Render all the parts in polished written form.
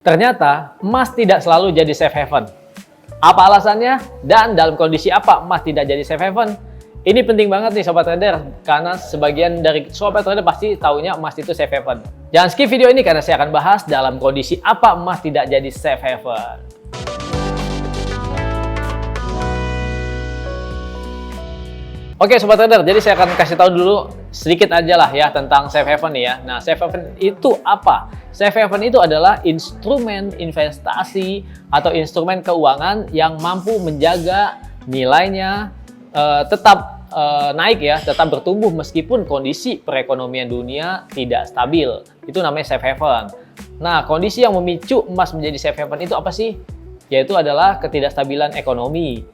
Ternyata emas tidak selalu jadi safe haven. Apa alasannya? Dan dalam kondisi apa emas tidak jadi safe haven? Ini penting banget nih Sobat Trader, karena sebagian dari Sobat Trader pasti taunya emas itu safe haven. Jangan skip video ini karena saya akan bahas dalam kondisi apa emas tidak jadi safe haven. Oke Sobat Trader, jadi saya akan kasih tahu dulu sedikit aja lah ya tentang safe haven nih ya. Nah, safe haven itu apa? Safe haven itu adalah instrumen investasi atau instrumen keuangan yang mampu menjaga nilainya tetap naik ya, tetap bertumbuh meskipun kondisi perekonomian dunia tidak stabil. Itu namanya safe haven. Nah, kondisi yang memicu emas menjadi safe haven itu apa sih? Yaitu adalah ketidakstabilan ekonomi.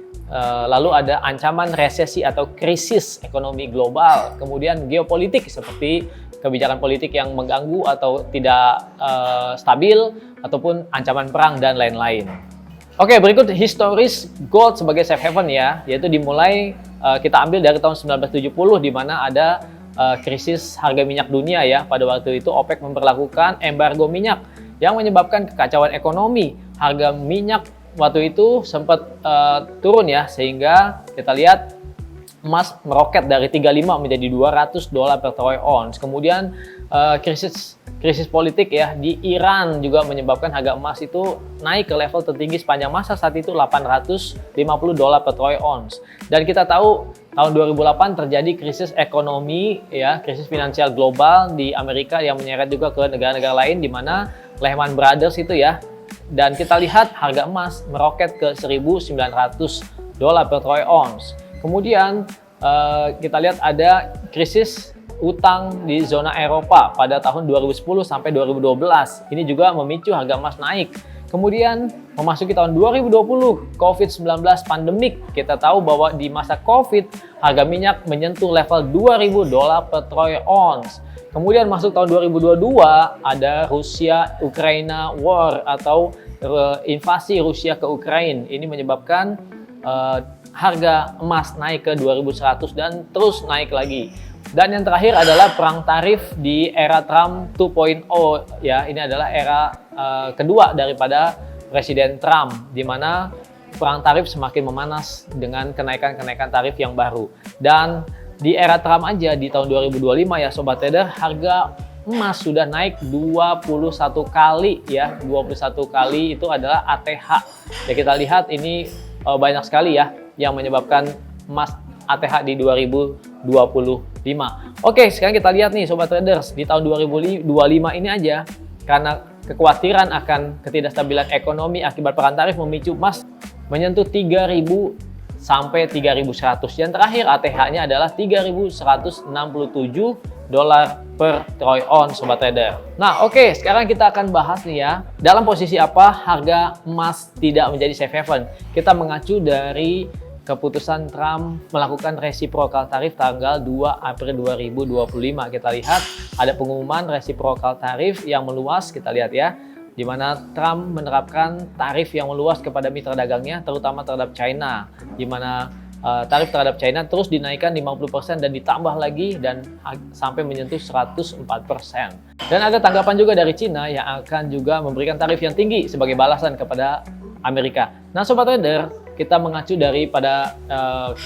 Lalu ada ancaman resesi atau krisis ekonomi global, kemudian geopolitik seperti kebijakan politik yang mengganggu atau tidak stabil, ataupun ancaman perang dan lain-lain. Oke, berikut historis gold sebagai safe haven ya, yaitu dimulai kita ambil dari tahun 1970 di mana ada krisis harga minyak dunia ya. Pada waktu itu OPEC memberlakukan embargo minyak yang menyebabkan kekacauan ekonomi. Harga minyak waktu itu sempat turun ya, sehingga kita lihat emas meroket dari 35 menjadi $200 per troy ounce. Kemudian krisis politik ya di Iran juga menyebabkan harga emas itu naik ke level tertinggi sepanjang masa saat itu $850 per troy ounce. Dan kita tahu tahun 2008 terjadi krisis ekonomi ya, krisis finansial global di Amerika yang menyeret juga ke negara-negara lain di mana Lehman Brothers itu ya. Dan kita lihat harga emas meroket ke $1.900 per troy ounce. Kemudian kita lihat ada krisis utang di zona Eropa pada tahun 2010 sampai 2012. Ini juga memicu harga emas naik. Kemudian memasuki tahun 2020, COVID-19 pandemik. Kita tahu bahwa di masa COVID harga minyak menyentuh level $2.000 per troy ounce. Kemudian masuk tahun 2022 ada Rusia-Ukraina War atau invasi Rusia ke Ukraina. Ini menyebabkan harga emas naik ke 2.100 dan terus naik lagi. Dan yang terakhir adalah perang tarif di era Trump 2.0 ya. Ini adalah era kedua daripada Presiden Trump, di mana perang tarif semakin memanas dengan kenaikan-kenaikan tarif yang baru. Dan di era Trump aja di tahun 2025 ya Sobat Trader, harga emas sudah naik 21 kali ya. 21 kali itu adalah ATH. Ya, kita lihat ini banyak sekali ya yang menyebabkan emas ATH di 2025. Oke, sekarang kita lihat nih Sobat Traders, di tahun 2025 ini aja karena kekhawatiran akan ketidakstabilan ekonomi akibat perang tarif memicu emas menyentuh 3.000 sampai 3.100. Yang terakhir ATH-nya adalah $3.167 per troy ounce Sobat Trader. Nah, oke, sekarang kita akan bahas nih ya, dalam posisi apa harga emas tidak menjadi safe haven. Kita mengacu dari keputusan Trump melakukan reciprocal tarif tanggal 2 April 2025. Kita lihat ada pengumuman reciprocal tarif yang meluas, kita lihat ya, di mana Trump menerapkan tarif yang meluas kepada mitra dagangnya, terutama terhadap China, di mana tarif terhadap China terus dinaikkan 50% dan ditambah lagi dan sampai menyentuh 104%. Dan ada tanggapan juga dari China yang akan juga memberikan tarif yang tinggi sebagai balasan kepada Amerika. Nah Sobat Trader, kita mengacu daripada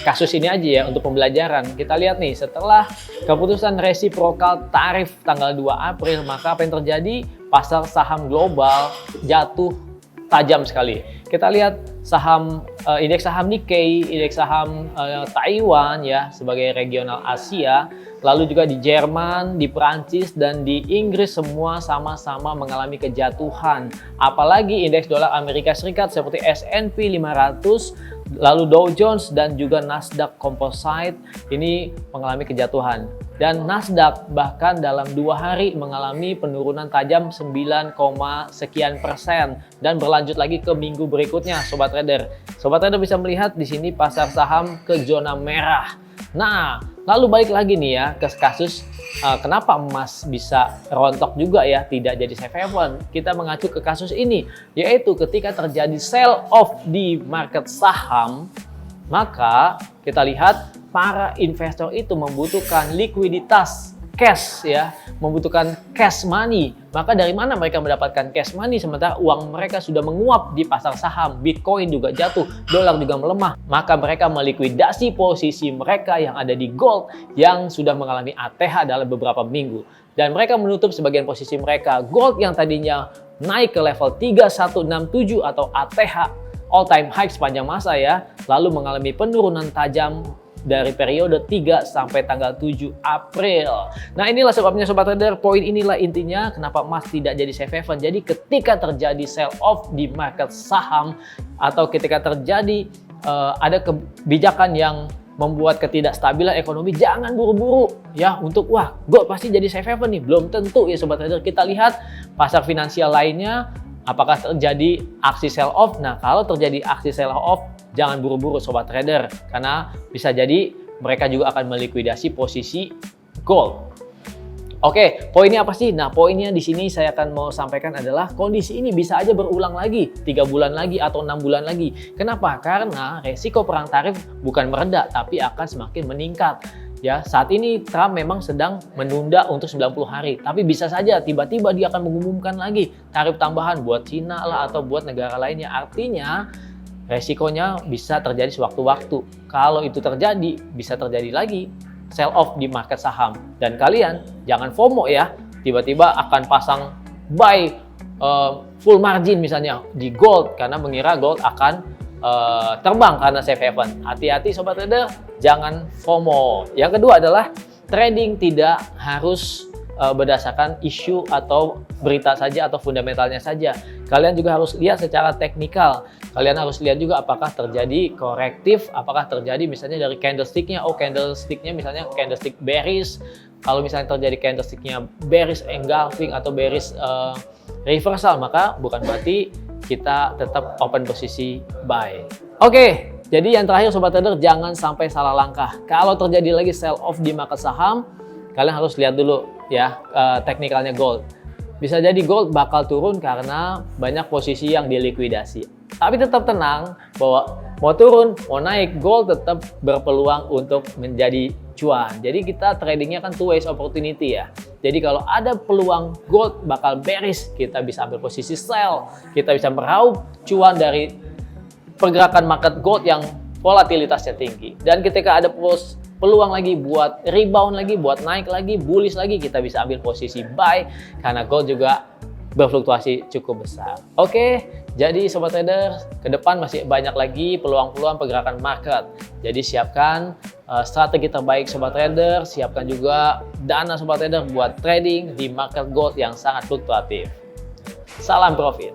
kasus ini aja ya untuk pembelajaran. Kita lihat nih, setelah keputusan reciprocal tarif tanggal 2 April, maka apa yang terjadi? Pasar saham global jatuh tajam sekali. Kita lihat saham indeks saham Nikkei, indeks saham Taiwan ya sebagai regional Asia, lalu juga di Jerman, di Perancis dan di Inggris semua sama-sama mengalami kejatuhan. Apalagi indeks dolar Amerika Serikat seperti S&P 500, lalu Dow Jones dan juga Nasdaq Composite ini mengalami kejatuhan. Dan Nasdaq bahkan dalam 2 hari mengalami penurunan tajam 9, sekian persen dan berlanjut lagi ke minggu berikutnya Sobat Trader. Sobat Trader bisa melihat di sini pasar saham ke zona merah. Nah, lalu balik lagi nih ya ke kasus kenapa emas bisa rontok juga ya, tidak jadi safe haven. Kita mengacu ke kasus ini, yaitu ketika terjadi sell off di market saham, maka kita lihat para investor itu membutuhkan likuiditas cash ya, membutuhkan cash money. Maka dari mana mereka mendapatkan cash money sementara uang mereka sudah menguap di pasar saham, Bitcoin juga jatuh, dolar juga melemah. Maka mereka melikuidasi posisi mereka yang ada di gold yang sudah mengalami ATH dalam beberapa minggu. Dan mereka menutup sebagian posisi mereka. Gold yang tadinya naik ke level 3167 atau ATH all time high sepanjang masa ya, lalu mengalami penurunan tajam dari periode 3 sampai tanggal 7 April. Nah, inilah sebabnya Sobat Trader, poin inilah intinya kenapa emas tidak jadi safe haven. Jadi ketika terjadi sell off di market saham atau ketika terjadi ada kebijakan yang membuat ketidakstabilan ekonomi, jangan buru-buru ya untuk wah gold pasti jadi safe haven nih. Belum tentu ya Sobat Trader. Kita lihat pasar finansial lainnya, apakah terjadi aksi sell off? Nah, kalau terjadi aksi sell off, jangan buru-buru Sobat Trader, karena bisa jadi mereka juga akan melikuidasi posisi gold. Oke, poinnya apa sih? Nah, poinnya di sini saya akan mau sampaikan adalah kondisi ini bisa aja berulang lagi 3 bulan lagi atau 6 bulan lagi. Kenapa? Karena resiko perang tarif bukan mereda tapi akan semakin meningkat. Ya, saat ini Trump memang sedang menunda untuk 90 hari, tapi bisa saja tiba-tiba dia akan mengumumkan lagi tarif tambahan buat Cina lah atau buat negara lainnya. Artinya resikonya bisa terjadi sewaktu-waktu. Kalau itu terjadi, bisa terjadi lagi sell off di market saham. Dan kalian jangan FOMO ya, tiba-tiba akan pasang buy full margin misalnya di gold karena mengira gold akan terbang karena safe haven. Hati-hati Sobat Trader, jangan FOMO. Yang kedua adalah trading tidak harus berdasarkan isu atau berita saja atau fundamentalnya saja. Kalian juga harus lihat secara teknikal. Kalian harus lihat juga apakah terjadi korektif, apakah terjadi misalnya dari candlestick-nya, candlestick-nya misalnya candlestick bearish. Kalau misalnya terjadi candlestick-nya bearish engulfing atau bearish reversal, maka bukan berarti kita tetap open posisi buy. Oke, jadi yang terakhir Sobat Trader, jangan sampai salah langkah. Kalau terjadi lagi sell off di market saham, kalian harus lihat dulu ya teknikalnya gold. Bisa jadi gold bakal turun karena banyak posisi yang dilikuidasi. Tapi tetap tenang bahwa mau turun, mau naik, gold tetap berpeluang untuk menjadi cuan. Jadi kita tradingnya kan two ways opportunity ya. Jadi kalau ada peluang gold bakal bearish, kita bisa ambil posisi sell. Kita bisa meraup cuan dari pergerakan market gold yang volatilitasnya tinggi. Dan ketika ada peluang lagi buat rebound lagi, buat naik lagi, bullish lagi, kita bisa ambil posisi buy karena gold juga berfluktuasi cukup besar. Oke, jadi Sobat Trader, ke depan masih banyak lagi peluang-peluang pergerakan market. Jadi siapkan strategi terbaik Sobat Trader, siapkan juga dana Sobat Trader buat trading di market gold yang sangat fluktuatif. Salam profit.